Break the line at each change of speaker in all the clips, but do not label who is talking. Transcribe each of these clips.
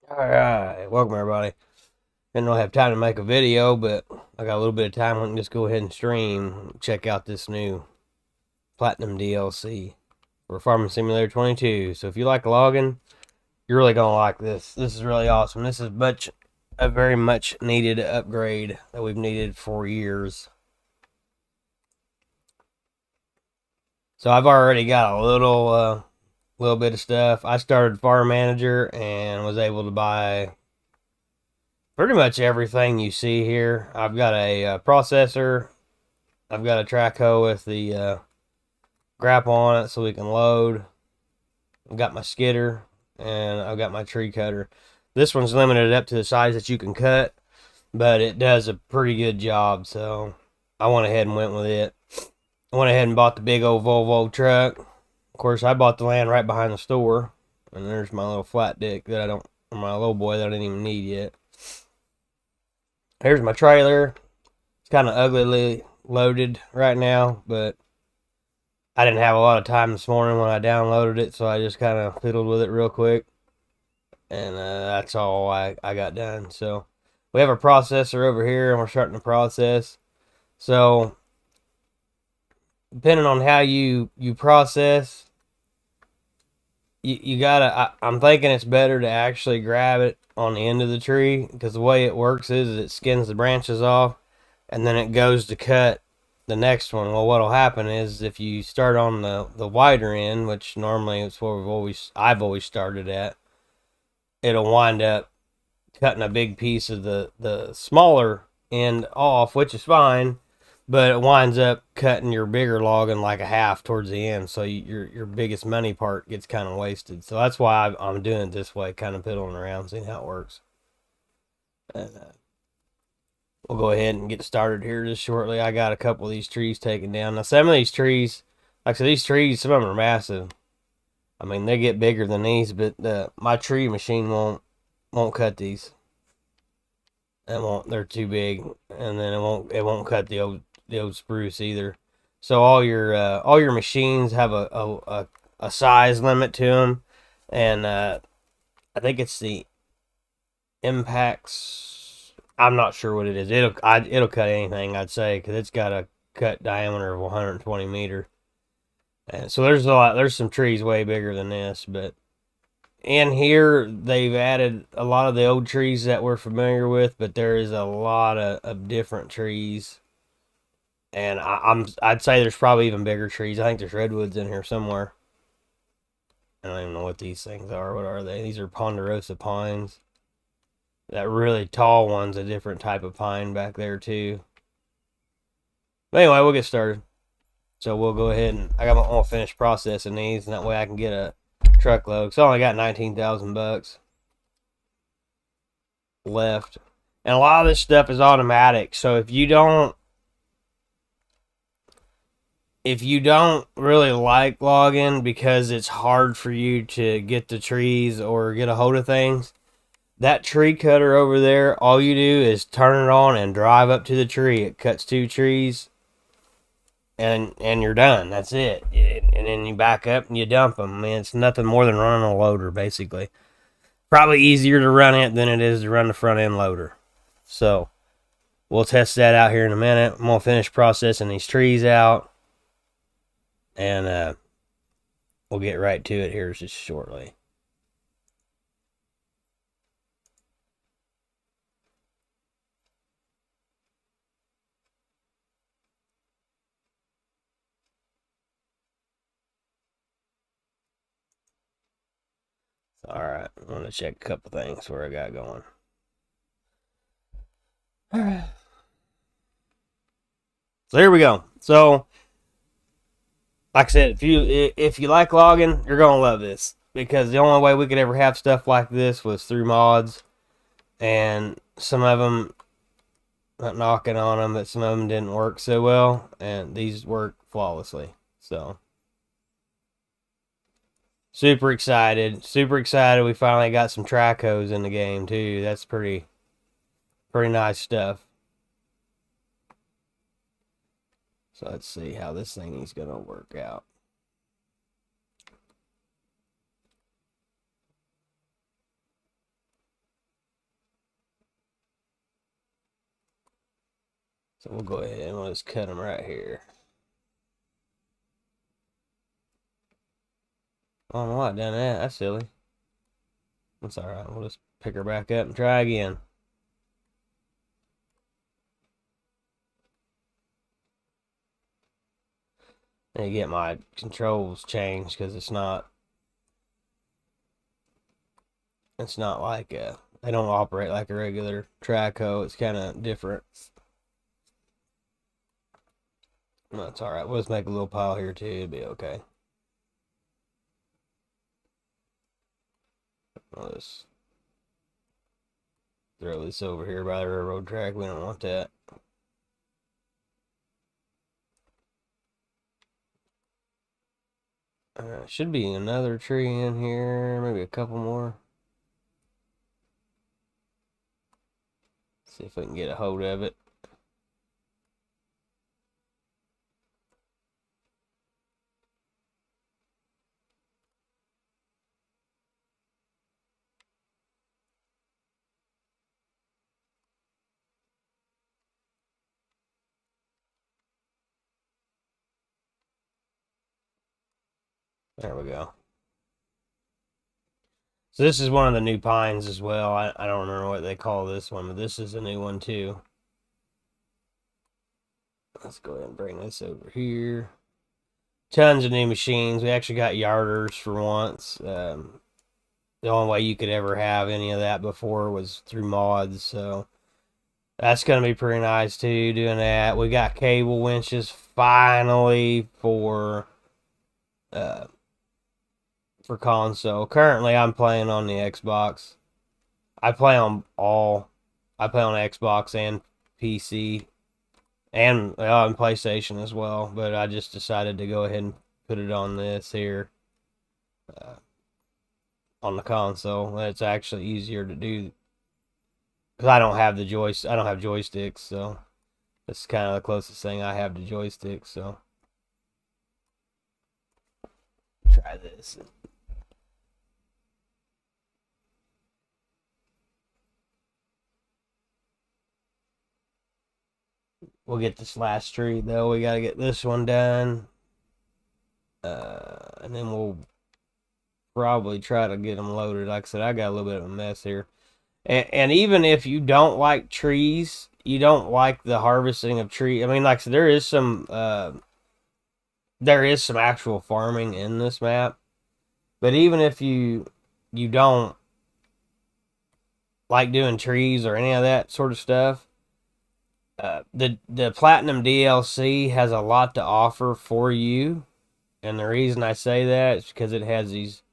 Alright, welcome everybody. Didn't really have time to make a video, but I got a little bit of time. We can just go ahead and stream. Check out this new Platinum DLC for Farming Simulator 22. So if you like logging, you're really gonna like this. This is really awesome. This is a very much needed upgrade that we've needed for years. So I've already got a little bit of stuff. I started Farm Manager and was able to buy pretty much everything you see here. I've got a processor. I've got a track hoe with the grapple on it so we can load. I've got my skidder and I've got my tree cutter. This one's limited up to the size that you can cut, but it does a pretty good job, so I went ahead and went with it. I went ahead and bought the big old Volvo truck. Of course, I bought the land right behind the store, and there's my little flat dick that my little boy that I didn't even need yet. Here's my trailer. It's kind of uglily loaded right now, but I didn't have a lot of time this morning when I downloaded it, so I just kind of fiddled with it real quick, and that's all I got done. So we have a processor over here, and we're starting to process. So depending on how you process, you gotta. I'm thinking it's better to actually grab it on the end of the tree, because the way it works is it skins the branches off, and then it goes to cut the next one. Well, what'll happen is if you start on the wider end, which normally is where I've always started at, it'll wind up cutting a big piece of the smaller end off, which is fine, but it winds up cutting your bigger log in like a half towards the end, so your biggest money part gets kind of wasted. So that's why I'm doing it this way, kind of piddling around, seeing how it works. And we'll go ahead and get started here just shortly. I got a couple of these trees taken down. Now, some of these trees, like I said, these trees, some of them are massive. I mean, they get bigger than these, but my tree machine won't cut these. It won't. They're too big, and then it won't cut the old spruce either. So all your machines have a size limit to them, and I think it's the impacts. I'm not sure what it is. It'll cut anything, I'd say, because it's got a cut diameter of 120 meters. And so there's some trees way bigger than this, but in here they've added a lot of the old trees that we're familiar with, but there is a lot of different trees. And I'd say there's probably even bigger trees. I think there's redwoods in here somewhere. I don't even know what these things are. What are they? These are ponderosa pines. That really tall one's a different type of pine back there too. But anyway, we'll get started. So we'll go ahead and I'm gonna finish processing these, and that way I can get a truckload. So I only got 19,000 bucks left, and a lot of this stuff is automatic. So if you don't really like logging because it's hard for you to get the trees or get a hold of things, that tree cutter over there, all you do is turn it on and drive up to the tree. It cuts 2 trees, and you're done. That's it. And then you back up and you dump them. I mean, it's nothing more than running a loader, basically. Probably easier to run it than it is to run the front end loader. So we'll test that out here in a minute. I'm gonna finish processing these trees out, and we'll get right to it here just shortly. Alright, I'm going to check a couple things where I got going. Alright. So here we go. So, like I said, if you like logging, you're going to love this. Because the only way we could ever have stuff like this was through mods. And some of them, not knocking on them, but some of them didn't work so well. And these work flawlessly. So, super excited. Super excited we finally got some track hoes in the game too. That's pretty nice stuff. So let's see how this thing is going to work out. So we'll go ahead and we'll just cut them right here. I don't know why I done that. That's silly. That's alright. We'll just pick her back up and try again. And get my controls changed because it's not like they don't operate like a regular track hoe. It's kind of different. That's alright. We'll just make a little pile here too. It'll be okay. I'll just throw this over here by the railroad track. We don't want that. Should be another tree in here. Maybe a couple more. See if we can get a hold of it. There we go. So this is one of the new pines as well. I don't remember what they call this one, but this is a new one too. Let's go ahead and bring this over here. Tons of new machines. We actually got yarders for once. The only way you could ever have any of that before was through mods, so that's going to be pretty nice too, doing that. We got cable winches finally for console. Currently, I'm playing on the Xbox. I play on Xbox and PC and on PlayStation as well, but I just decided to go ahead and put it on this here on the console. It's actually easier to do because I don't have joysticks, so it's kind of the closest thing I have to joysticks. So try this. We'll get this last tree though. We gotta get this one done, and then we'll probably try to get them loaded. Like I said, I got a little bit of a mess here. And even if you don't like trees, you don't like the harvesting of trees. I mean, like I said, there is some actual farming in this map. But even if you don't like doing trees or any of that sort of stuff, the Platinum DLC has a lot to offer for you. And the reason I say that is because it has these.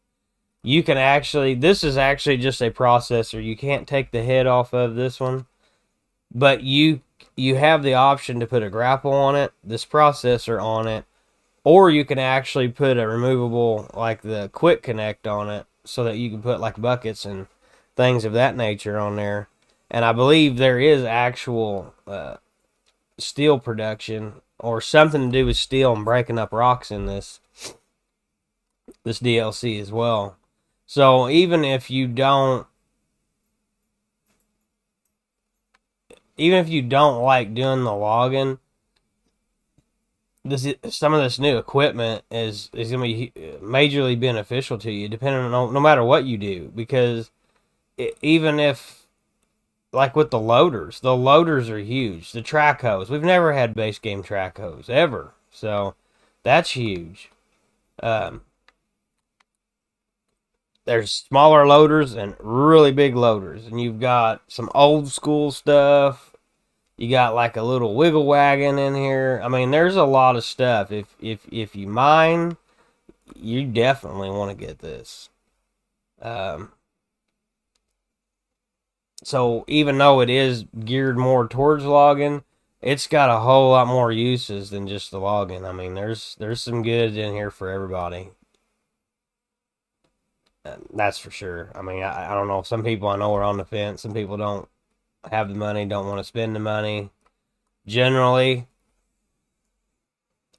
You can actually, this is actually just a processor. You can't take the head off of this one, but you have the option to put a grapple on it, this processor on it, or you can actually put a removable, like the quick connect on it, so that you can put like buckets and things of that nature on there. And I believe there is actual steel production or something to do with steel and breaking up rocks in this DLC as well. So even if you don't like doing the logging, some of this new equipment is going to be majorly beneficial to you, depending on no matter what you do. Because even if, like with the loaders are huge. The track hoes, we've never had base game track hoes ever, so that's huge. There's smaller loaders and really big loaders, and you've got some old school stuff. You got like a little wiggle wagon in here. I mean, there's a lot of stuff. If you mine, you definitely want to get this. So even though it is geared more towards logging, it's got a whole lot more uses than just the logging. I mean, there's some good in here for everybody. That's for sure. I mean, I don't know. Some people I know are on the fence. Some people don't have the money, don't want to spend the money. Generally,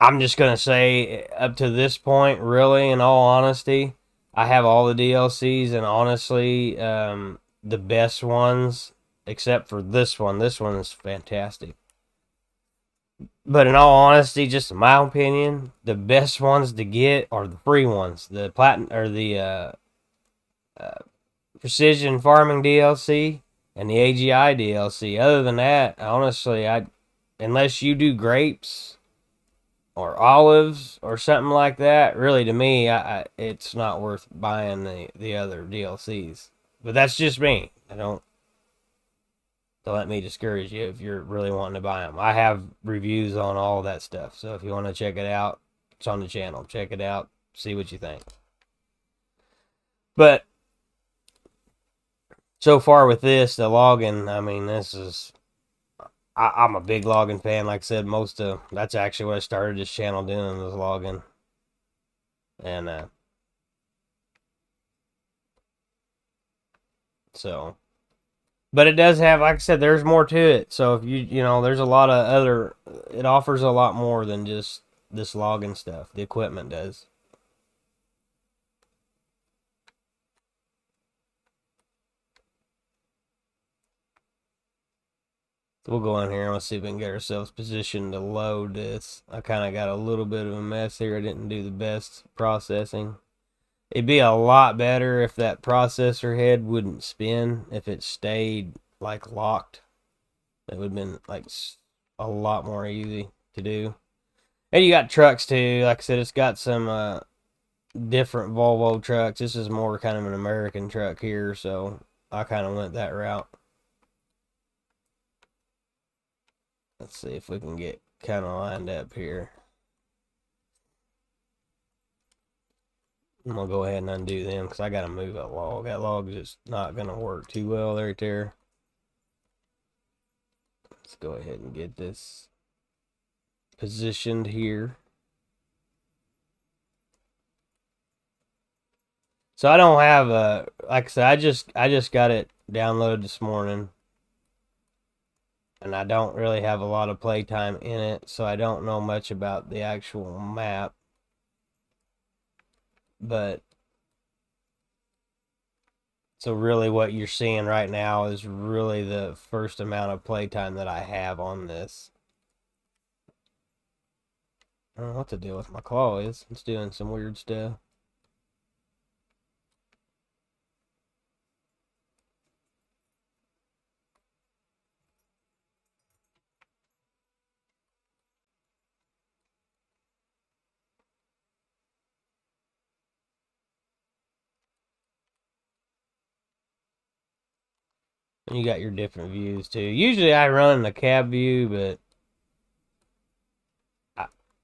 I'm just going to say up to this point, really, in all honesty, I have all the DLCs, and honestly, the best ones, except for this one. This one is fantastic. But in all honesty, just in my opinion, the best ones to get are the free ones, the platinum or the uh, precision farming DLC and the AGI DLC. Other than that, honestly, I unless you do grapes or olives or something like that, really to me, it's not worth buying the other DLCs. But that's just me. I don't let me discourage you if you're really wanting to buy them. I have reviews on all that stuff, so if you want to check it out, it's on the channel. Check it out, see what you think. But so far with this, the logging, I mean, this is I'm a big logging fan. Like I said, most of that's actually what I started this channel doing was logging, and so. But it does have, like I said, there's more to it. So if there's a lot of other. It offers a lot more than just this logging stuff. The equipment does. We'll go in here and we'll see if we can get ourselves positioned to load this. I kind of got a little bit of a mess here. I didn't do the best processing. It'd be a lot better if that processor head wouldn't spin, if it stayed like locked. That would have been like a lot more easy to do. And you got trucks too. Like I said, it's got some different Volvo trucks. This is more kind of an American truck here, so I kind of went that route. Let's see if we can get kind of lined up here. I'm going to go ahead and undo them because I got to move that log. That log is just not going to work too well right there. Let's go ahead and get this positioned here. So I don't have like I said, I just got it downloaded this morning. And I don't really have a lot of playtime in it, so I don't know much about the actual map. But so really what you're seeing right now is really the first amount of playtime that I have on this. I don't know what the deal with my claw is. It's doing some weird stuff. And you got your different views too. Usually I run the cab view, but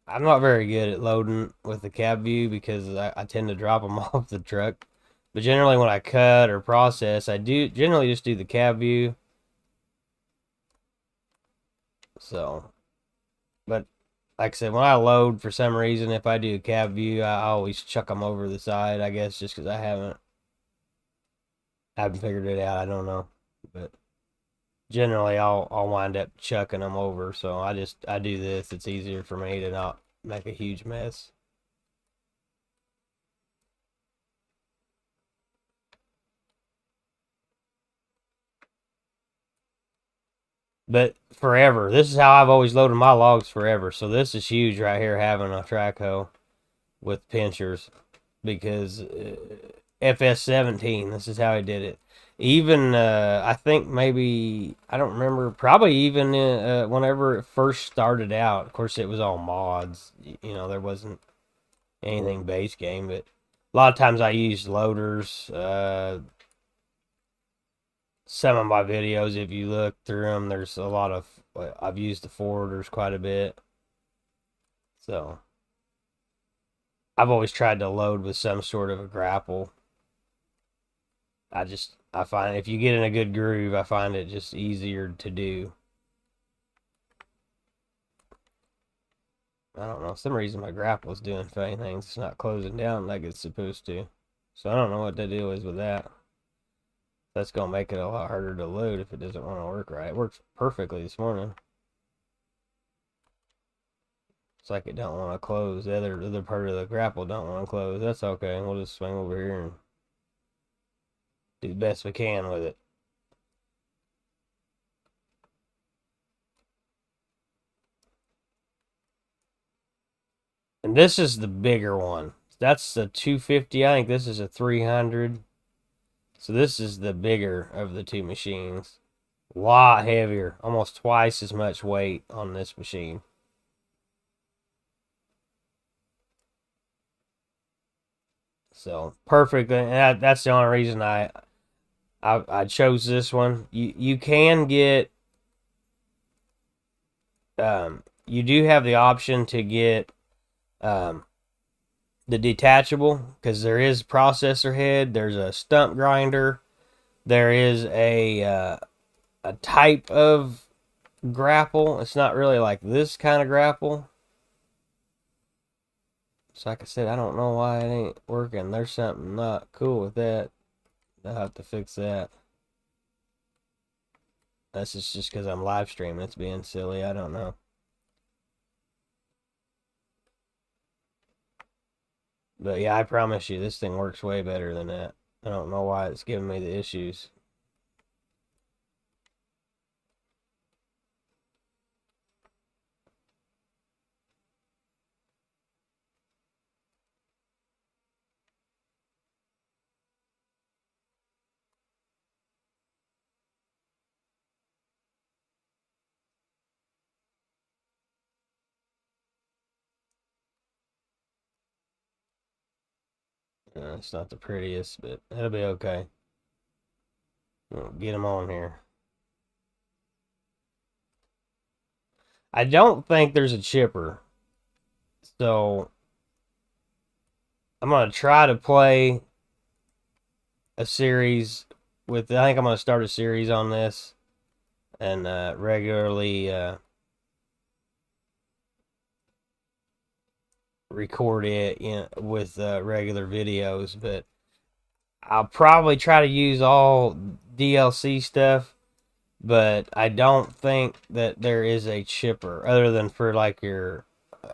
I'm not very good at loading with the cab view because I tend to drop them off the truck. But generally when I cut or process, I do generally just do the cab view. So, but like I said, when I load, for some reason, if I do a cab view, I always chuck them over the side. I guess just because I haven't figured it out. I don't know, but generally I'll wind up chucking them over. So I do this. It's easier for me to not make a huge mess. But forever, this is how I've always loaded my logs forever. So this is huge right here, having a track hoe with pinchers, because FS17, this is how he did it. Even I think maybe I don't remember, probably even whenever it first started out. Of course, it was all mods. There wasn't anything base game, but a lot of times I used loaders. Some of my videos, if you look through them, there's a lot of I've used the forwarders quite a bit. So I've always tried to load with some sort of a grapple. I find if you get in a good groove, I find it just easier to do. I don't know. For some reason my grapple is doing funny things. It's not closing down like it's supposed to. So I don't know what the deal is with that. That's gonna make it a lot harder to load if it doesn't want to work right. It works perfectly this morning. It's like it don't want to close. The other part of the grapple don't want to close. That's okay. We'll just swing over here and do the best we can with it. And this is the bigger one. That's the 250. I think this is a 300. So this is the bigger of the two machines. A lot heavier. Almost twice as much weight on this machine. So perfect. And that's the only reason I chose this one. You can get you do have the option to get the detachable, because there is processor head, there's a stump grinder, there is a type of grapple. It's not really like this kind of grapple. So like I said, I don't know why it ain't working. There's something not cool with that. I'll have to fix that. That's just because I'm live streaming. It's being silly. I don't know. But yeah, I promise you, this thing works way better than that. I don't know why it's giving me the issues. It's not the prettiest, but it'll be okay. We'll get them on here. I don't think there's a chipper. So I'm going to try to play a series with, I think I'm going to start a series on this and regularly record it with regular videos. But I'll probably try to use all DLC stuff, but I don't think that there is a chipper other than for like your,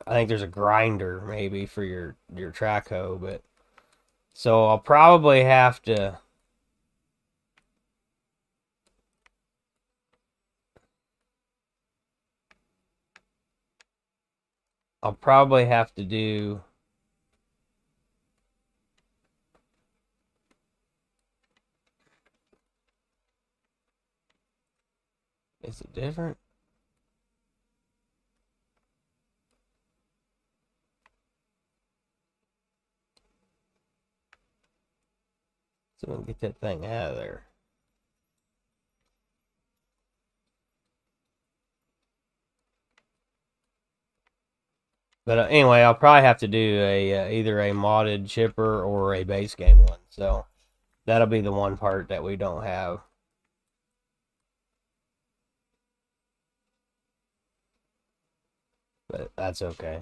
I think there's a grinder maybe for your track hoe, but so I'll probably have to do is it different? So we'll get that thing out of there. But anyway, I'll probably have to do a either a modded chipper or a base game one. So that'll be the one part that we don't have. But that's okay.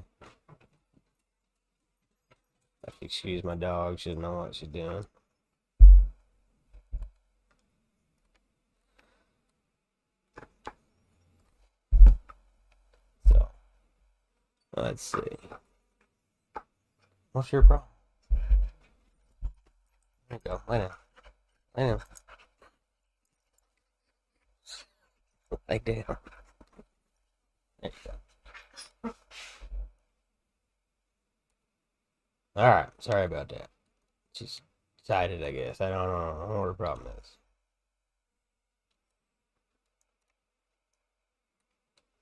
Excuse my dog. She doesn't know what she's doing. So let's see. What's your problem? There you go. Lay down. Lay down. Lay down. There you go. Alright. Sorry about that. She's excited, I guess. I don't know what her problem is.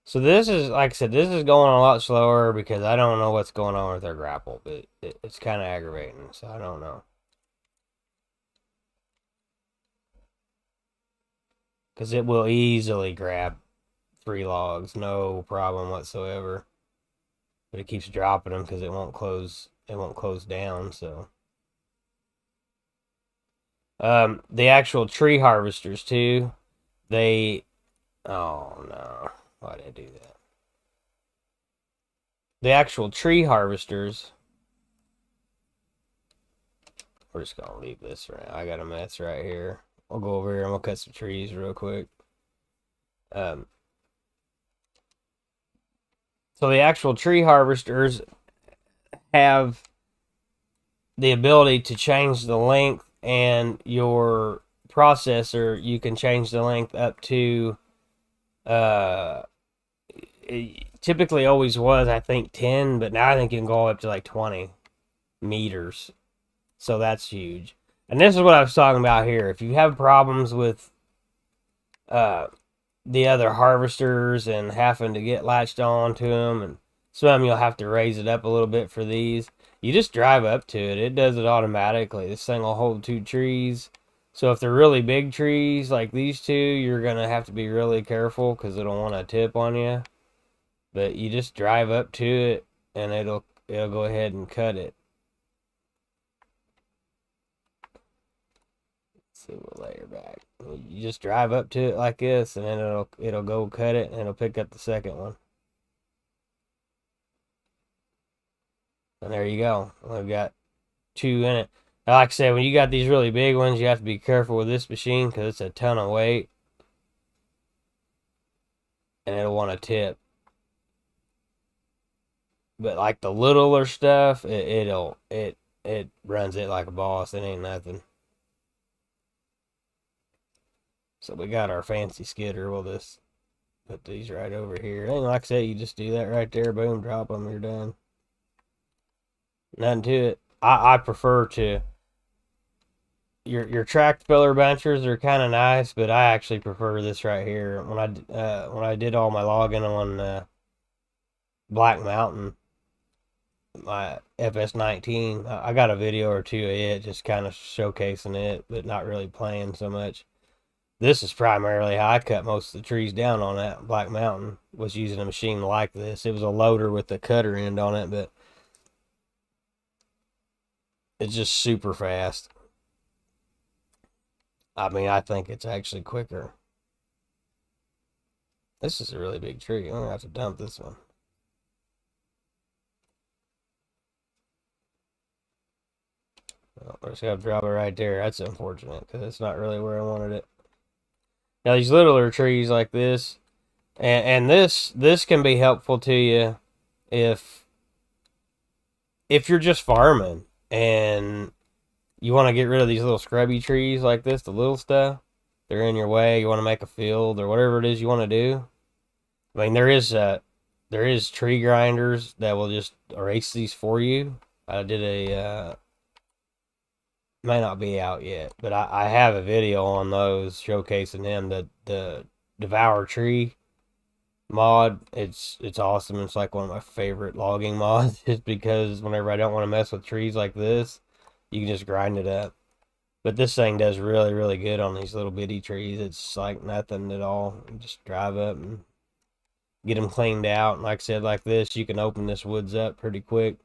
So this is, like I said, this is going a lot slower because I don't know what's going on with their grapple, but it's kind of aggravating, so I don't know. Because it will easily grab 3 logs, no problem whatsoever. But it keeps dropping them because it won't close down, so. The actual tree harvesters too, they, oh no, why did I do that? The actual tree harvesters, we're just gonna leave this right now. I got a mess right here. I'll go over here and we'll cut some trees real quick. So the actual tree harvesters have the ability to change the length, and your processor, you can change the length up to typically always was, I think, 10, but now I think you can go up to like 20 meters. So that's huge. And this is what I was talking about here. If you have problems with uh, the other harvesters and having to get latched on to them, and some of them you'll have to raise it up a little bit for these, you just drive up to it. It does it automatically. This thing will hold 2 trees. So if they're really big trees like these two, you're going to have to be really careful because it'll want to tip on you. But you just drive up to it and it'll go ahead and cut it. Let's see, we'll layer back. You just drive up to it like this, and then it'll go cut it, and it'll pick up the second one. And there you go. We've got 2 in it. Now, like I said, when you got these really big ones, you have to be careful with this machine because it's a ton of weight, and it'll want to tip. But like the littler stuff, it runs it like a boss. It ain't nothing. So we got our fancy skidder. We'll just put these right over here. And like I said, you just do that right there. Boom, drop them. You're done. Nothing to it. I prefer to. Your track filler benchers are kind of nice, but I actually prefer this right here. When I did all my logging on Black Mountain, my FS19, I got a video or two of it, just kind of showcasing it, but not really playing so much. This is primarily how I cut most of the trees down on that Black Mountain, was using a machine like this. It was a loader with a cutter end on it, but it's just super fast. I mean, I think it's actually quicker. This is a really big tree. I'm going to have to dump this one. Oh, I just got to drop it right there. That's unfortunate because it's not really where I wanted it. Now, these littler trees like this, and this can be helpful to you if you're just farming and you want to get rid of these little scrubby trees like this, the little stuff. They're in your way. You want to make a field or whatever it is you want to do. I mean, there is tree grinders that will just erase these for you. I did a may not be out yet, but I have a video on those showcasing them. The Devour Tree mod, it's awesome. It's like one of my favorite logging mods, just because whenever I don't want to mess with trees like this, you can just grind it up. But this thing does really, really good on these little bitty trees. It's like nothing at all. You just drive up and get them cleaned out. And like I said, like this, you can open this woods up pretty quick.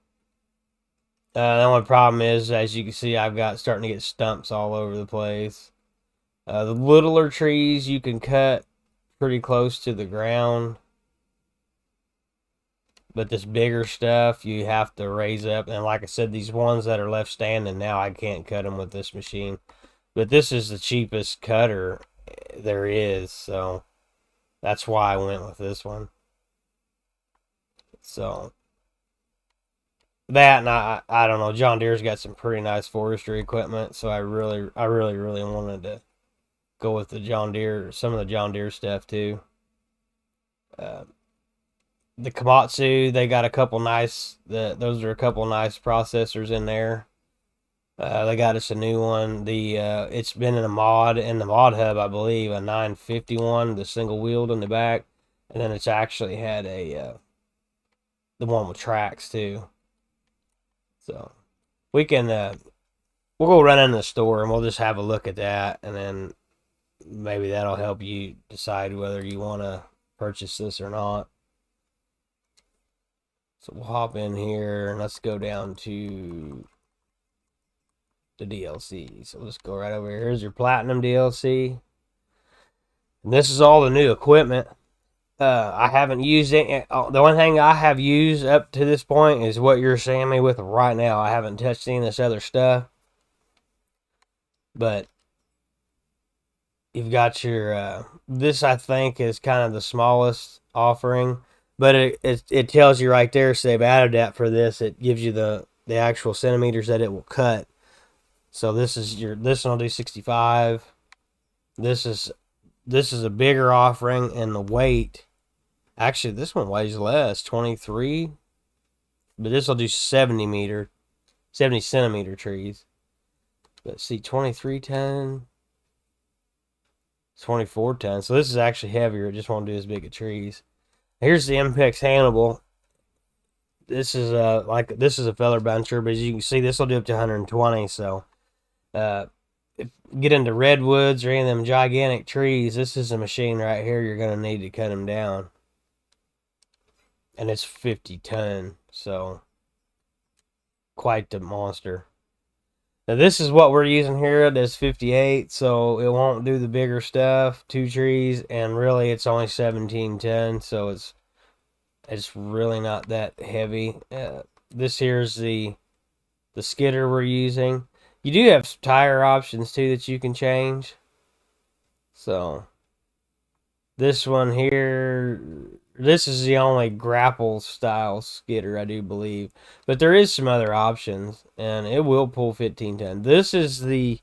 The only problem is, as you can see, I've got starting to get stumps all over the place. The littler trees you can cut pretty close to the ground. But this bigger stuff, you have to raise up. And like I said, these ones that are left standing now, I can't cut them with this machine. But this is the cheapest cutter there is. So that's why I went with this one. So that, and I don't know, John Deere's got some pretty nice forestry equipment. So I really wanted to go with the John Deere, some of the John Deere stuff too. The Komatsu, they got a couple nice, those are a couple nice processors in there. They got us a new one. It's been in the mod hub, I believe, a 951, the single wheeled in the back, and then it's actually had the one with tracks too. So we can we'll go run in the store and we'll just have a look at that, and then maybe that'll help you decide whether you want to purchase this or not. So we'll hop in here and let's go down to the DLC. So let's go right over here. Here's your Platinum DLC. And this is all the new equipment. I haven't used it. The only thing I have used up to this point is what you're seeing me with right now. I haven't touched any of this other stuff. But you've got your, this I think is kind of the smallest offering. But it tells you right there, so they've added that for this. It gives you the actual centimeters that it will cut. So this one will do 65. This is a bigger offering, and the weight Actually, this one weighs less, 23. But this will do 70 centimeter trees. Let's see, 23 ton, 24 ton. So this is actually heavier. It just won't do as big of trees. Here's the Impex Hannibal. This is this is a feather buncher, but as you can see, this will do up to 120. So, if you get into redwoods or any of them gigantic trees, this is a machine right here. You're gonna need to cut them down, and it's 50 ton. So, quite the monster. Now this is what we're using here. That's 58, so it won't do the bigger stuff. 2 trees, and really it's only 17 ton, so it's really not that heavy. This here's the skidder we're using. You do have tire options too that you can change. So this one here, this is the only grapple style skidder, I do believe. But there is some other options, and it will pull 15 ton. This is the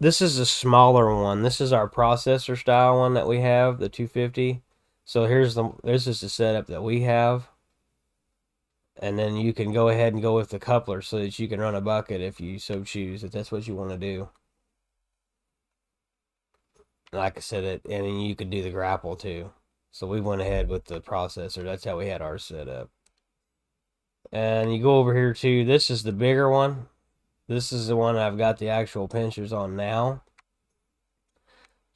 smaller one. This is our processor style one that we have, the 250. So this is the setup that we have. And then you can go ahead and go with the coupler so that you can run a bucket if you so choose, if that's what you want to do. Like I said, and then you can do the grapple too. So we went ahead with the processor. That's how we had ours set up. And you go over here too. This is the bigger one. This is the one I've got the actual pinchers on now.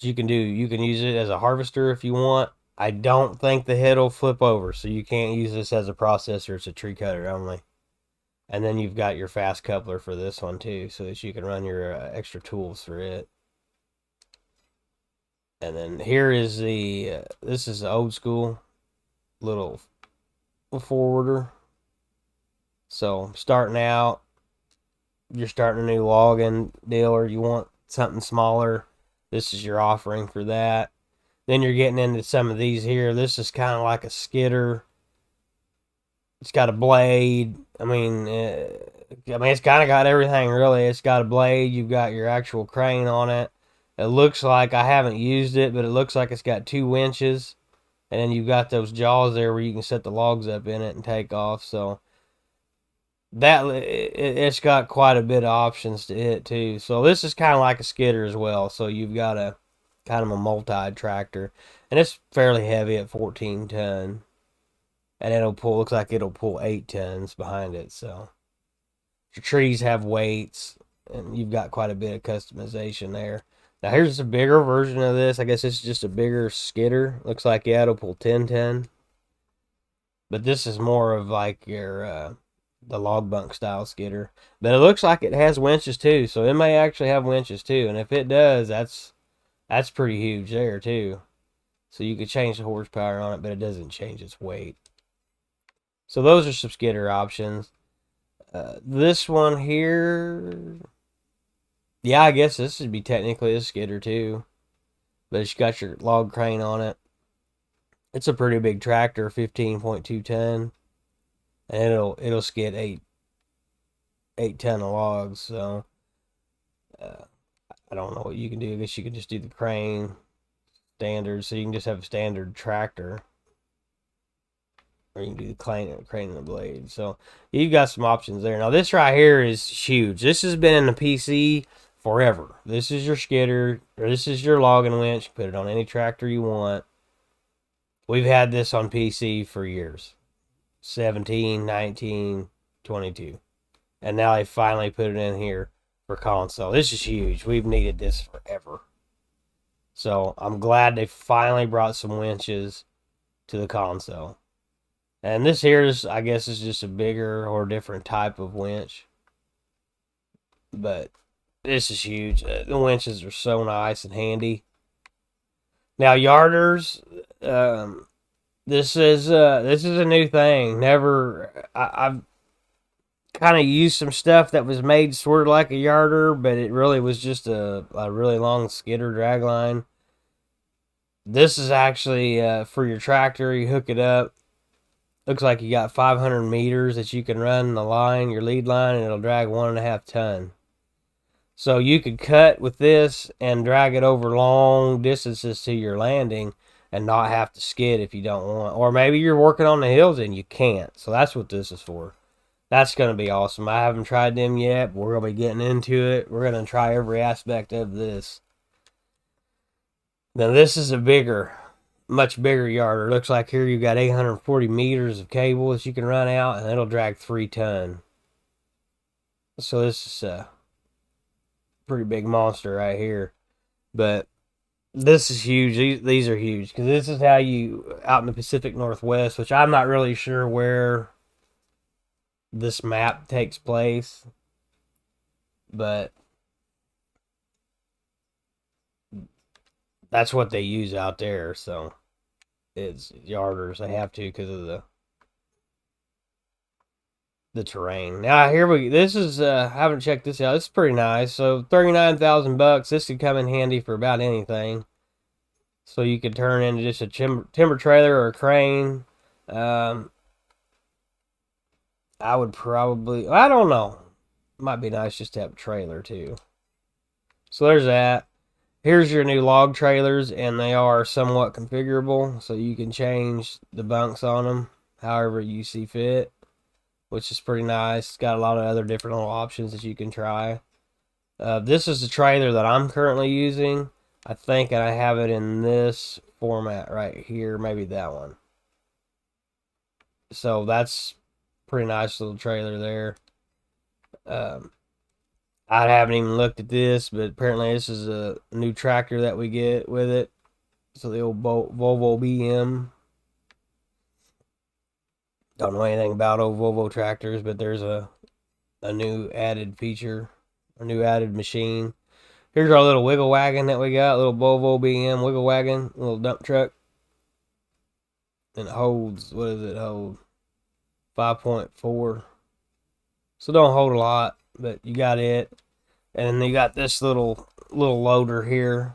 You can use it as a harvester if you want. I don't think the head will flip over, so you can't use this as a processor. It's a tree cutter only. And then you've got your fast coupler for this one too, so that you can run your extra tools for it. And then here is this is the old school little forwarder. So starting out, you're starting a new logging deal, or you want something smaller, this is your offering for that. Then you're getting into some of these here. This is kind of like a skidder. It's got a blade. I mean, it's kind of got everything really. It's got a blade. You've got your actual crane on it. It looks like, I haven't used it, but it looks like it's got 2 winches. And then you've got those jaws there where you can set the logs up in it and take off. So it's got quite a bit of options to it too. So this is kind of like a skidder as well. So you've got a kind of a multi-tractor, and it's fairly heavy at 14 ton, and looks like it'll pull 8 tons behind it. So your trees have weights, and you've got quite a bit of customization there. Now here's a bigger version of this. I guess this is just a bigger skidder. Looks like, yeah, it'll pull 10 ton, but this is more of like your the log bunk style skidder. But it looks like it has winches too, so it may actually have winches too, and if it does, that's pretty huge there too. So you could change the horsepower on it, but it doesn't change its weight. So those are some skidder options. This one here, yeah, I guess this would be technically a skidder too, but it's got your log crane on it. It's a pretty big tractor, 15.2 ton, and it'll skid 8 ton of logs. So I don't know what you can do. I guess you can just do the crane standard, so you can just have a standard tractor, or you can do the crane and the blade. So you've got some options there. Now this right here is huge. This has been in the PC forever. This is your skidder, or this is your logging winch. Put it on any tractor you want. We've had this on PC for years. 17, 19, 22. And now they finally put it in here for console. This is huge. We've needed this forever. So I'm glad they finally brought some winches to the console. And this here is, I guess, is just a bigger or different type of winch. But this is huge. The winches are so nice and handy. Now yarders, this is a new thing. I've kind of used some stuff that was made sort of like a yarder, but it really was just a really long skidder drag line. This is actually for your tractor. You hook it up. Looks like you got 500 meters that you can run the line, your lead line, and it'll drag 1.5 ton. So you could cut with this and drag it over long distances to your landing, and not have to skid if you don't want. Or maybe you're working on the hills and you can't. So that's what this is for. That's going to be awesome. I haven't tried them yet, but we're going to be getting into it. We're going to try every aspect of this. Now this is a much bigger yard. It looks like here you got 840 meters of cable that you can run out, and it'll drag 3 ton. So this is a pretty big monster right here. But this is huge. These are huge because this is how you, out in the Pacific Northwest, which I'm not really sure where this map takes place, but that's what they use out there. So it's yarders. They have to because of the terrain. Now this is I haven't checked this out. This is pretty nice. So $39,000. This could come in handy for about anything. So you could turn into just a timber trailer or a crane. I would probably, I don't know. Might be nice just to have a trailer too. So there's that. Here's your new log trailers, and they are somewhat configurable, so you can change the bunks on them however you see fit, which is pretty nice. It's got a lot of other different little options that you can try. This is the trailer that I'm currently using. I think I have it in this format right here, maybe that one. So that's pretty nice little trailer there. I haven't even looked at this, but apparently this is a new tractor that we get with it. So the old Volvo BM. Don't know anything about old Volvo tractors, but there's a new added feature, a new added machine. Here's our little wiggle wagon that we got, little Volvo BM wiggle wagon, little dump truck. And it holds, what does it hold? 5.4. So don't hold a lot, but you got it. And then you got this little loader here.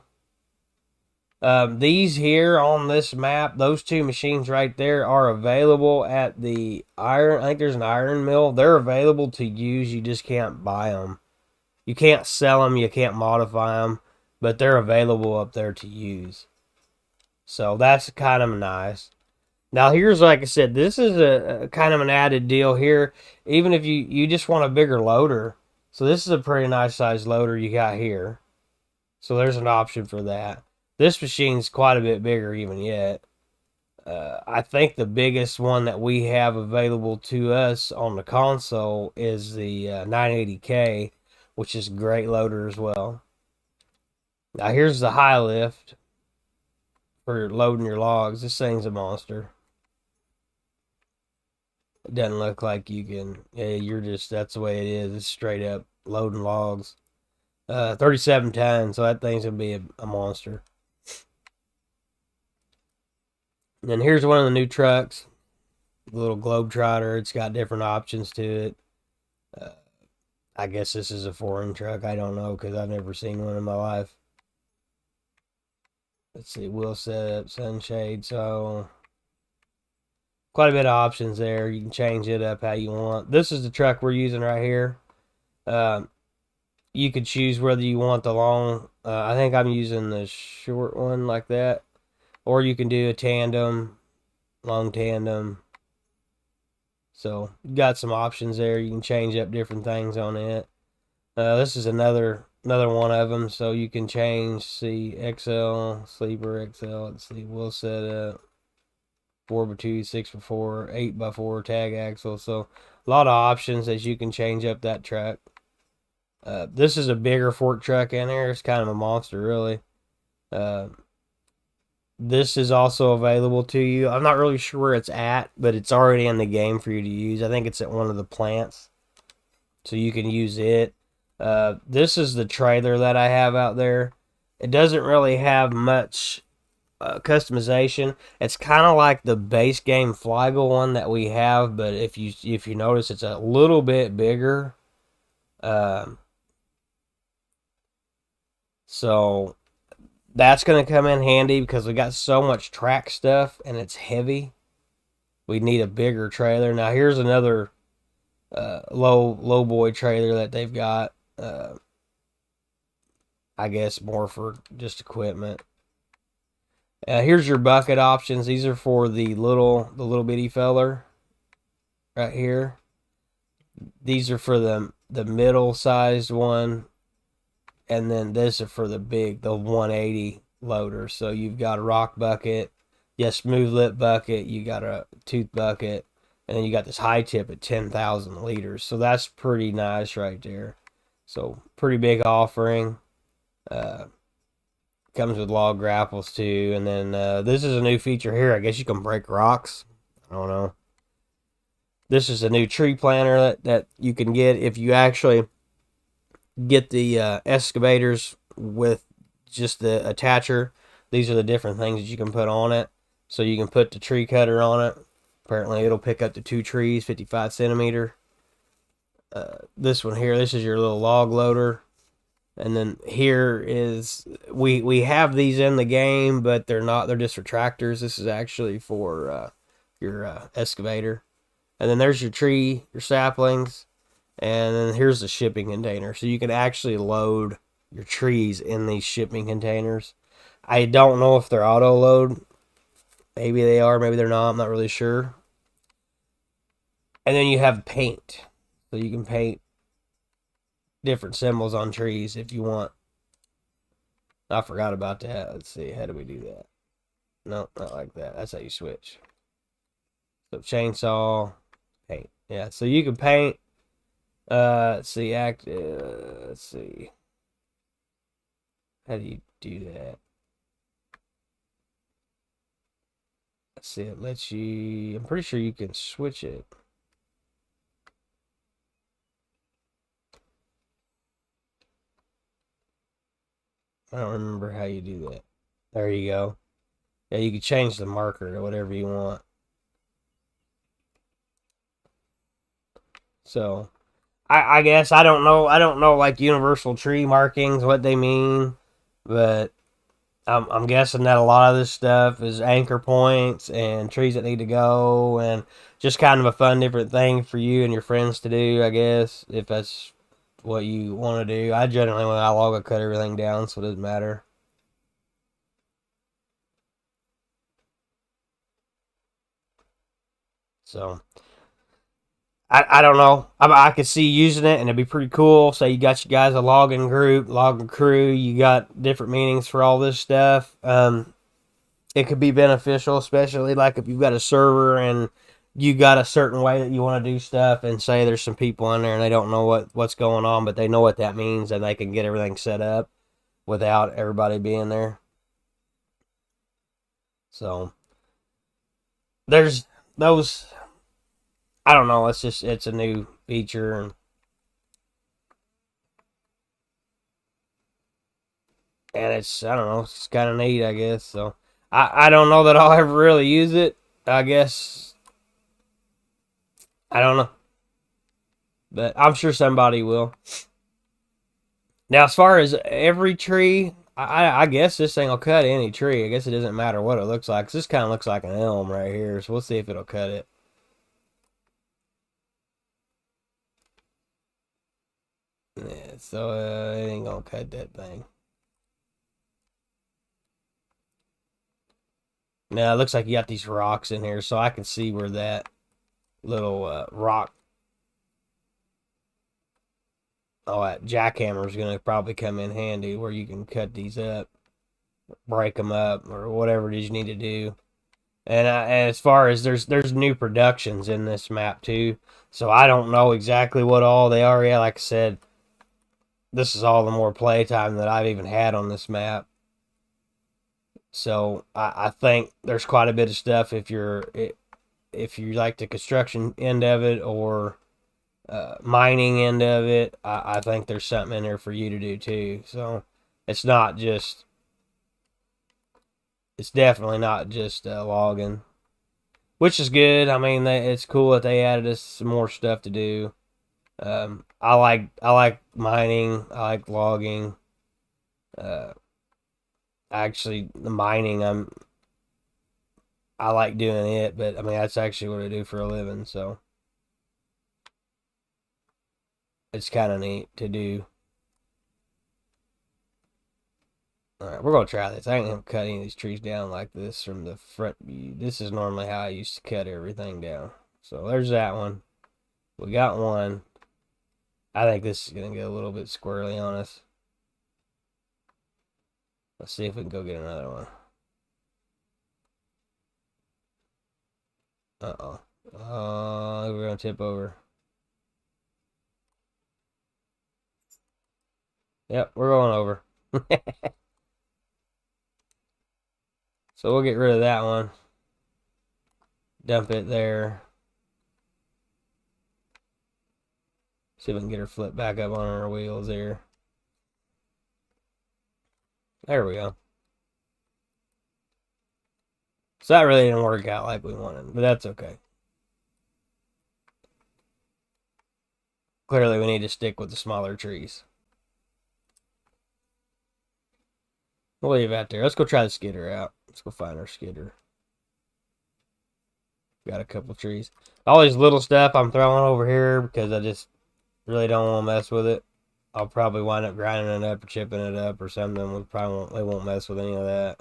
These here on this map, those two machines right there are available at the iron. I think there's an iron mill. They're available to use. You just can't buy them. You can't sell them. You can't modify them. But they're available up there to use. So that's kind of nice. Now here's, like I said, this is a kind of an added deal here. Even if you just want a bigger loader. So this is a pretty nice size loader you got here. So there's an option for that. This machine's quite a bit bigger even yet. I think the biggest one that we have available to us on the console is the 980K, which is a great loader as well. Now here's the high lift for loading your logs. This thing's a monster. It doesn't look like you can, yeah, that's the way it is. It's straight up loading logs. 37 tons, so that thing's gonna be a monster. And then here's one of the new trucks, the little Globetrotter. It's got different options to it. I guess this is a foreign truck. I don't know because I've never seen one in my life. Let's see, wheel setup, sunshade. So quite a bit of options there. You can change it up how you want. This is the truck we're using right here. You could choose whether you want the long, I think I'm using the short one like that, or you can do a tandem, long tandem. So you got some options there. You can change up different things on it. This is another one of them. So you can change, see, XL, sleeper XL. Let's see, wheel setup, 4x2, 6x4, 8x4 tag axle. So a lot of options that you can change up that truck. This is a bigger fork truck in there. It's kind of a monster, really. This is also available to you. I'm not really sure where it's at, but it's already in the game for you to use. I think it's at one of the plants, so you can use it. This is the trailer that I have out there. It doesn't really have much customization. It's kind of like the base game Flygel one that we have, but if you notice, it's a little bit bigger. So that's going to come in handy because we got so much track stuff and it's heavy. We need a bigger trailer. Now here's another low boy trailer that they've got. I guess more for just equipment. Here's your bucket options. These are for the little bitty feller right here. These are for the middle sized one, and then this is for the 180 loader. So you've got a rock bucket, smooth lip bucket, you got a tooth bucket, and then you got this high tip at 10,000 liters. So that's pretty nice right there. So pretty big offering. Comes with log grapples too, and then this is a new feature here. I guess you can break rocks. I don't know. This is a new tree planter that you can get if you actually get the excavators with just the attacher. These are the different things that you can put on it. So you can put the tree cutter on it. Apparently it'll pick up to 2 trees, 55 centimeter. This one here, this is your little log loader. And then here is, we have these in the game, but they're not, they're just for tractors. This is actually for your excavator. And then there's your tree, your saplings, and then here's the shipping container. So you can actually load your trees in these shipping containers. I don't know if they're auto load. Maybe they are, maybe they're not. I'm not really sure. And then you have paint. So you can paint different symbols on trees if you want. I forgot about that. Let's see. How do we do that? No, not like that. That's how you switch. So chainsaw, paint. Yeah, so you can paint. Let's see. Let's see. How do you do that? Let's see. It lets you. I'm pretty sure you can switch it. I don't remember how you do that. There you go. Yeah, you can change the marker to whatever you want. So, I guess I don't know. I don't know like universal tree markings what they mean, but I'm guessing that a lot of this stuff is anchor points and trees that need to go, and just kind of a fun different thing for you and your friends to do. I guess if that's what you want to do. I generally when I log, I cut everything down, so it doesn't matter. So I don't know. I could see using it, and it'd be pretty cool. Say you got you guys a logging group, logging crew. You got different meanings for all this stuff. It could be beneficial, especially like if you've got a server and you got a certain way that you want to do stuff, and say there's some people in there and they don't know what's going on, but they know what that means, and they can get everything set up without everybody being there. So there's those. I don't know. It's a new feature, and it's I don't know. It's kind of neat, I guess. So I don't know that I'll ever really use it. I guess I don't know, but I'm sure somebody will. Now, as far as every tree, I guess this thing will cut any tree. I guess it doesn't matter what it looks like. 'Cause this kind of looks like an elm right here, so we'll see if it'll cut it. Yeah, so it ain't gonna cut that thing. Now it looks like you got these rocks in here, so I can see where that little rock, that jackhammer is gonna probably come in handy, where you can cut these up, break them up, or whatever it is you need to do. And as far as there's new productions in this map too, so I don't know exactly what all they are yet. Like I said, this is all the more playtime that I've even had on this map. So I think there's quite a bit of stuff if you like the construction end of it or mining end of it. I think there's something in there for you to do too. So it's not just it's definitely not just logging, which is good. I mean, it's cool that they added us some more stuff to do. I like mining. I like logging. Uh, Actually, the mining, I like doing it, but I mean that's actually what I do for a living, so it's kind of neat to do. Alright, we're going to try this. I ain't going to cut any of these trees down like this from the front view. This is normally how I used to cut everything down. So there's that one. We got one. I think this is going to get a little bit squirrely on us. Let's see if we can go get another one. Uh-oh. We're going to tip over. Yep, we're going over. So we'll get rid of that one. Dump it there. See if we can get her flipped back up on our wheels here. There we go. So that really didn't work out like we wanted, but that's okay. Clearly we need to stick with the smaller trees. We'll leave that there. Let's go try the skidder out. Let's go find our skidder. Got a couple trees. All these little stuff I'm throwing over here because I just really don't want to mess with it. I'll probably wind up grinding it up or chipping it up or something. They won't mess with any of that.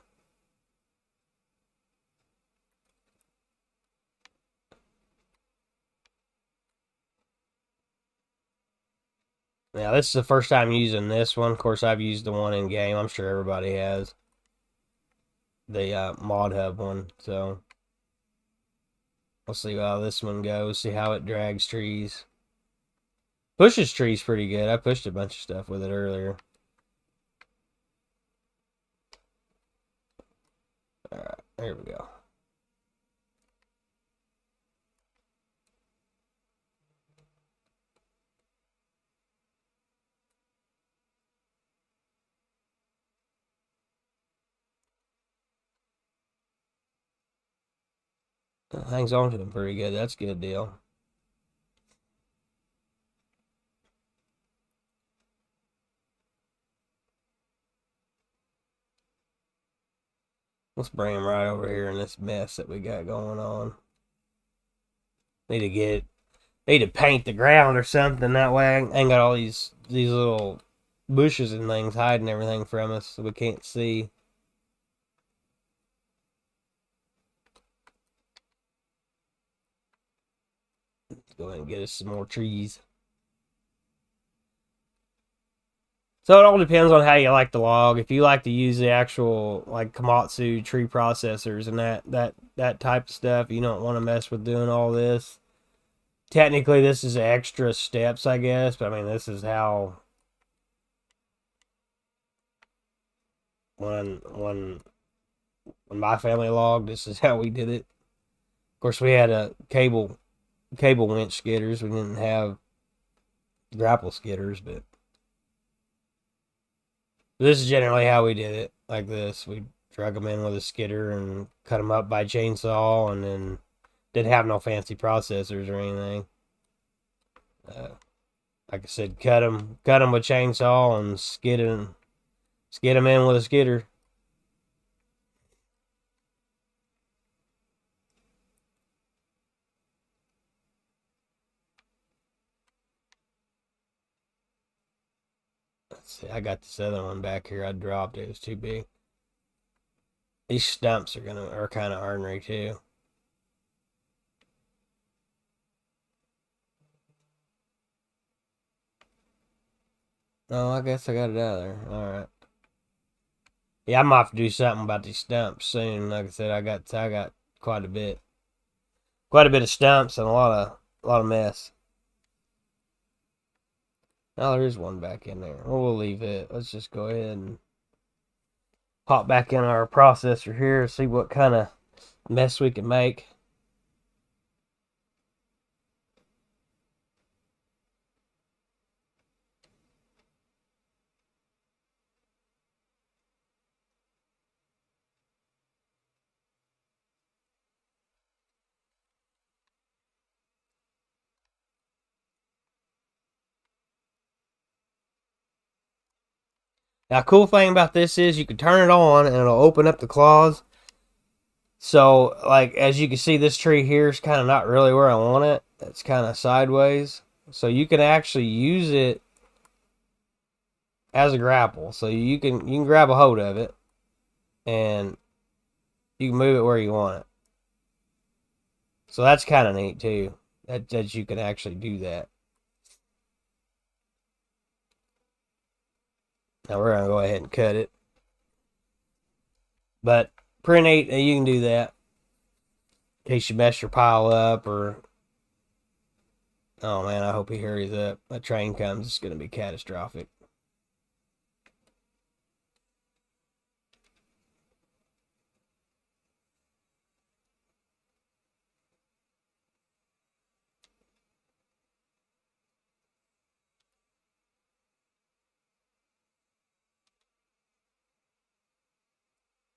Now, this is the first time using this one. Of course, I've used the one in game. I'm sure everybody has. The mod hub one. So, we'll see how this one goes. See how it drags trees. Pushes trees pretty good. I pushed a bunch of stuff with it earlier. Alright, there we go. Hangs on to them pretty good. That's a good deal. Let's bring them right over here in this mess that we got going on. Need to paint the ground or something. That way I ain't got all these little bushes and things hiding everything from us so we can't see. Let's go ahead and get us some more trees. So it all depends on how you like to log. If you like to use the actual like Komatsu tree processors and that type of stuff, you don't want to mess with doing all this. Technically, this is extra steps, I guess. But I mean, this is how when my family logged, this is how we did it. Of course, we had a cable winch skidders. We didn't have grapple skidders, but this is generally how we did it. Like this, we drug them in with a skidder and cut them up by chainsaw, and then didn't have no fancy processors or anything. Like I said, cut them with chainsaw and skid them in with a skidder. Let's see, I got this other one back here. I dropped it. It was too big. These stumps are kind of ornery too. Oh, I guess I got it out of there. All right. Yeah, I might have to do something about these stumps soon. Like I said, I got quite a bit of stumps and a lot of mess. Now there is one back in there. Well, we'll leave it. Let's just go ahead and hop back in our processor here and see what kind of mess we can make. Now, cool thing about this is you can turn it on and it'll open up the claws. So, like, as you can see, this tree here is kind of not really where I want it. It's kind of sideways. So you can actually use it as a grapple, so you can grab a hold of it and you can move it where you want it. So that's kind of neat too. That you can actually do that. Now we're gonna go ahead and cut it, but pretty neat that you can do that in case you mess your pile up or. Oh man, I hope he hurries up. That train comes, it's gonna be catastrophic.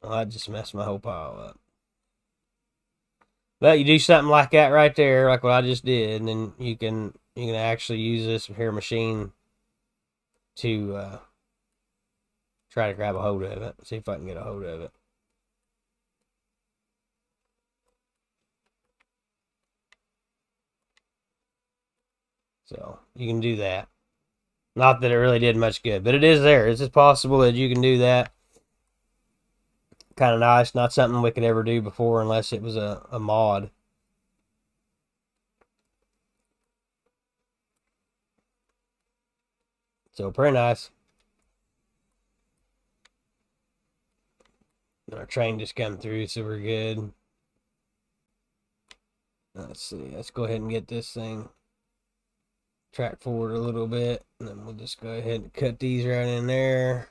Well, I just messed my whole pile up. But you do something like that right there, like what I just did, and then you can actually use this here machine to try to grab a hold of it. See if I can get a hold of it. So you can do that. Not that it really did much good, but it is there. It's just possible that you can do that. Kind of nice. Not something we could ever do before unless it was a mod. So pretty nice. Our train just come through, so we're good. Let's see. Let's go ahead and get this thing track forward a little bit, and then we'll just go ahead and cut these right in there.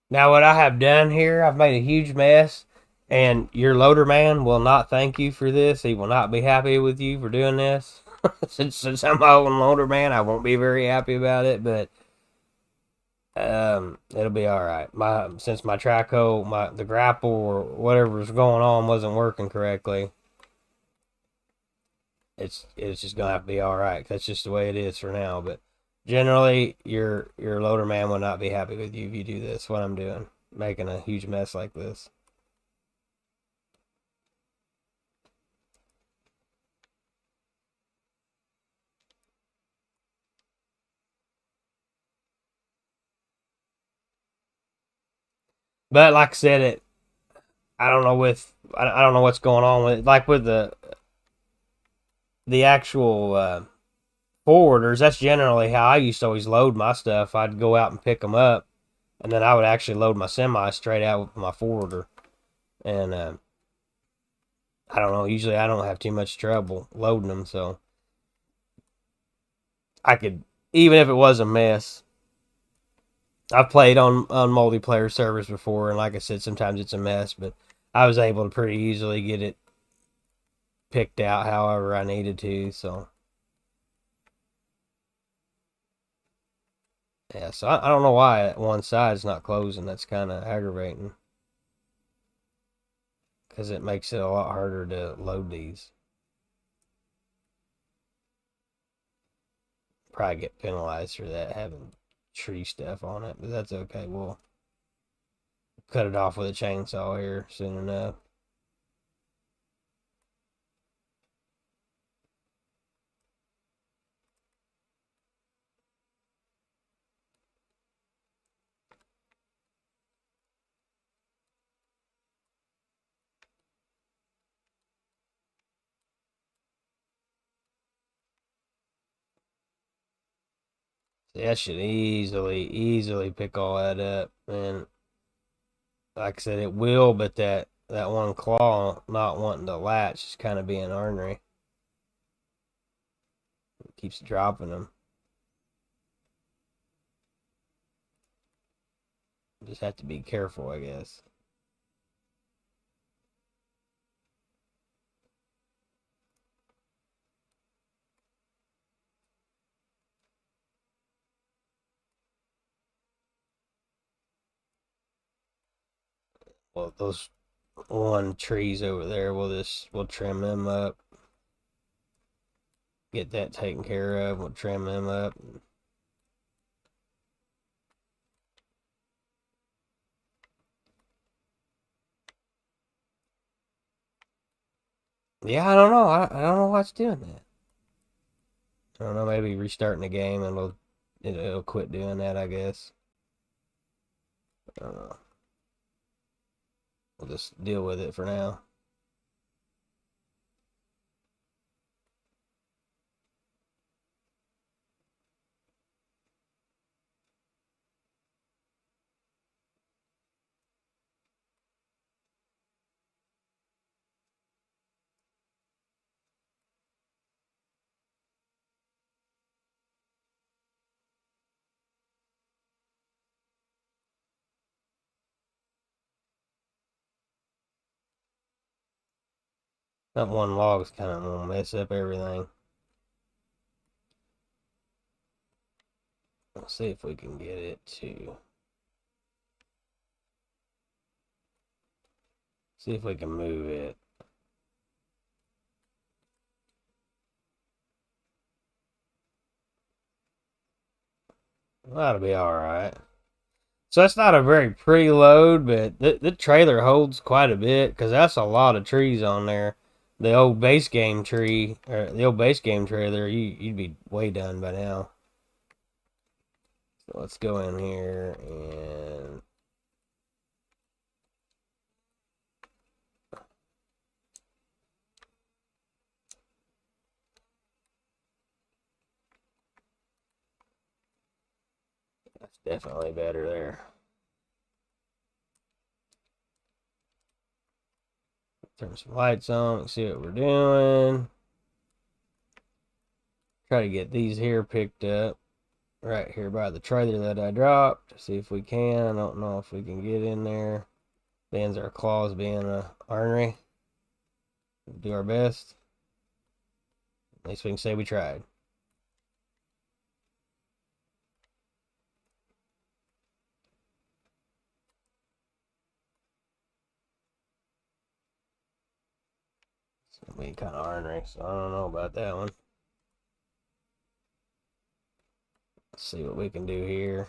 Now, what I have done here, I've made a huge mess, and your loader man will not thank you for this. He will not be happy with you for doing this. since I'm my own loader man, I won't be very happy about it, but it'll be all right. Since my track hoe, the grapple or whatever was going on wasn't working correctly, it's just gonna have to be all right. That's just the way it is for now. But generally, your loader man will not be happy with you if you do this. What I'm doing, making a huge mess like this. But like I said, I don't know I don't know what's going on with it. Like with the actual forwarders, that's generally how I used to always load my stuff. I'd go out and pick them up, and then I would actually load my semi straight out with my forwarder. And I don't know. Usually, I don't have too much trouble loading them, so I could, even if it was a mess. I've played on multiplayer servers before, and like I said, sometimes it's a mess, but I was able to pretty easily get it picked out however I needed to. So yeah, so I don't know why one side's not closing. That's kind of aggravating because it makes it a lot harder to load these. Probably get penalized for that having tree stuff on it, but that's okay. We'll cut it off with a chainsaw here soon enough. See, that should easily pick all that up. And like I said, it will, but that one claw not wanting to latch is kind of being ornery. It keeps dropping them. Just have to be careful, I guess. Well, those one trees over there, we'll trim them up. Get that taken care of. We'll trim them up. Yeah, I don't know. I don't know what's doing that. I don't know. Maybe restarting the game and it'll quit doing that. I guess. I don't know. We'll just deal with it for now. That one log's kind of gonna mess up everything. Let's see if we can get it to. See if we can move it. That'll be alright. So that's not a very pretty load, but the trailer holds quite a bit because that's a lot of trees on there. The old base game tree, or the old base game trailer, you'd be way done by now. So let's go in here and that's definitely better there. Turn some lights on, see what we're doing. Try to get these here picked up right here by the trailer that I dropped. See if we can. I don't know if we can get in there. Bends our claws being ornery. Do our best. At least we can say we tried. It's gonna be kind of ornery, so I don't know about that one. Let's see what we can do here.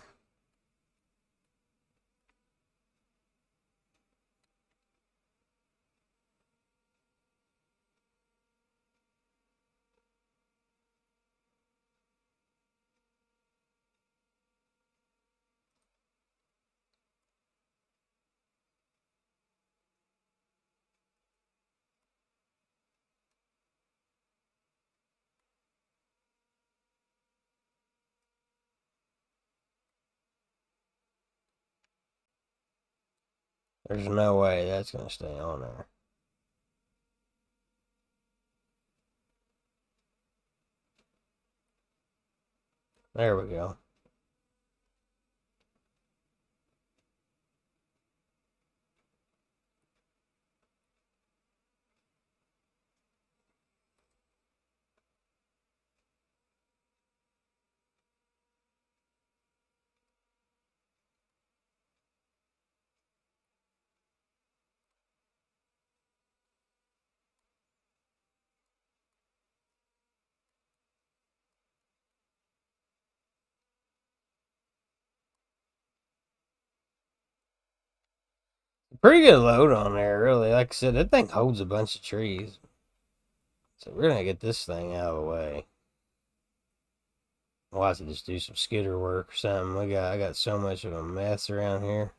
There's no way that's gonna stay on there. There we go. Pretty good load on there, really. Like I said, that thing holds a bunch of trees. So we're gonna get this thing out of the way. We'll have to just do some skidder work or something. I got so much of a mess around here.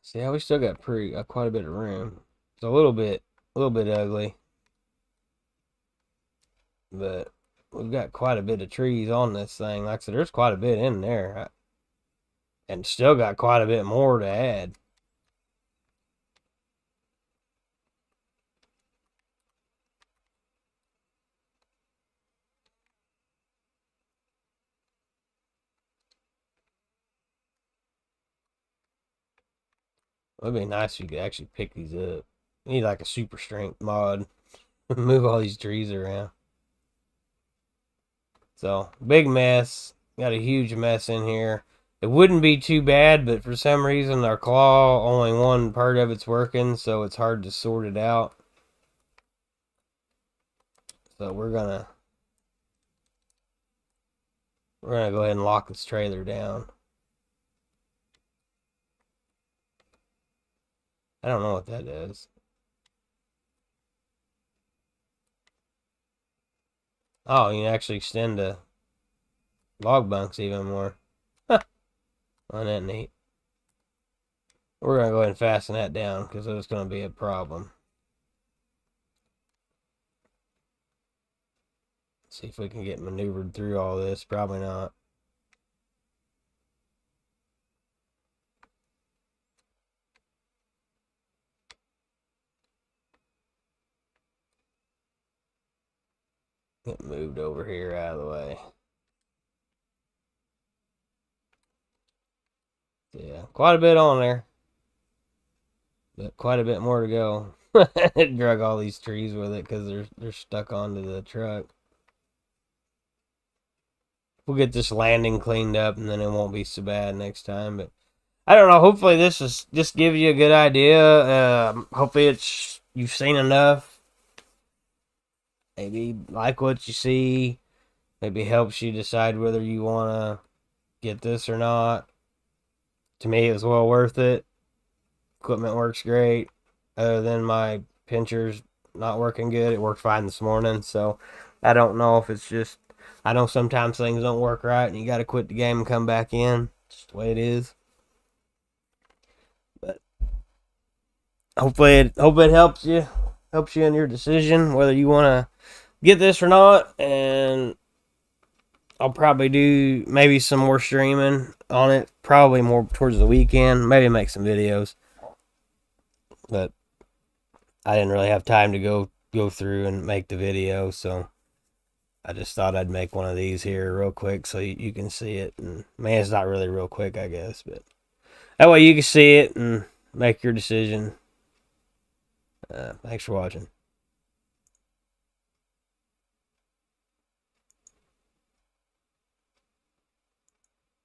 See how we still got quite a bit of room. It's a little bit ugly, but we've got quite a bit of trees on this thing. Like I said, there's quite a bit in there, and still got quite a bit more to add. It would be nice if you could actually pick these up. You need like a super strength mod. Move all these trees around. So, big mess. Got a huge mess in here. It wouldn't be too bad, but for some reason our claw, only one part of it's working, so it's hard to sort it out. So we're gonna go ahead and lock this trailer down. I don't know what that is. Oh, you can actually extend the log bunks even more. Huh. Isn't that neat? We're going to go ahead and fasten that down because it's going to be a problem. See if we can get maneuvered through all this. Probably not. Get moved over here out of the way. Yeah, quite a bit on there. But quite a bit more to go. It drug all these trees with it because they're stuck onto the truck. We'll get this landing cleaned up and then it won't be so bad next time. But I don't know. Hopefully this is just gives you a good idea. Hopefully it's you've seen enough. Maybe like what you see. Maybe helps you decide whether you want to get this or not. To me, it was well worth it. Equipment works great. Other than my pinchers not working good, it worked fine this morning. So I don't know if it's just. I know sometimes things don't work right and you got to quit the game and come back in. It's just the way it is. But hopefully it helps you in your decision whether you want to get this or not. And I'll probably do maybe some more streaming on it, probably more towards the weekend, maybe make some videos. But I didn't really have time to go through and make the video, so I just thought I'd make one of these here real quick so you can see it. And man, it's not really real quick, I guess, but that way you can see it and make your decision. Thanks for watching.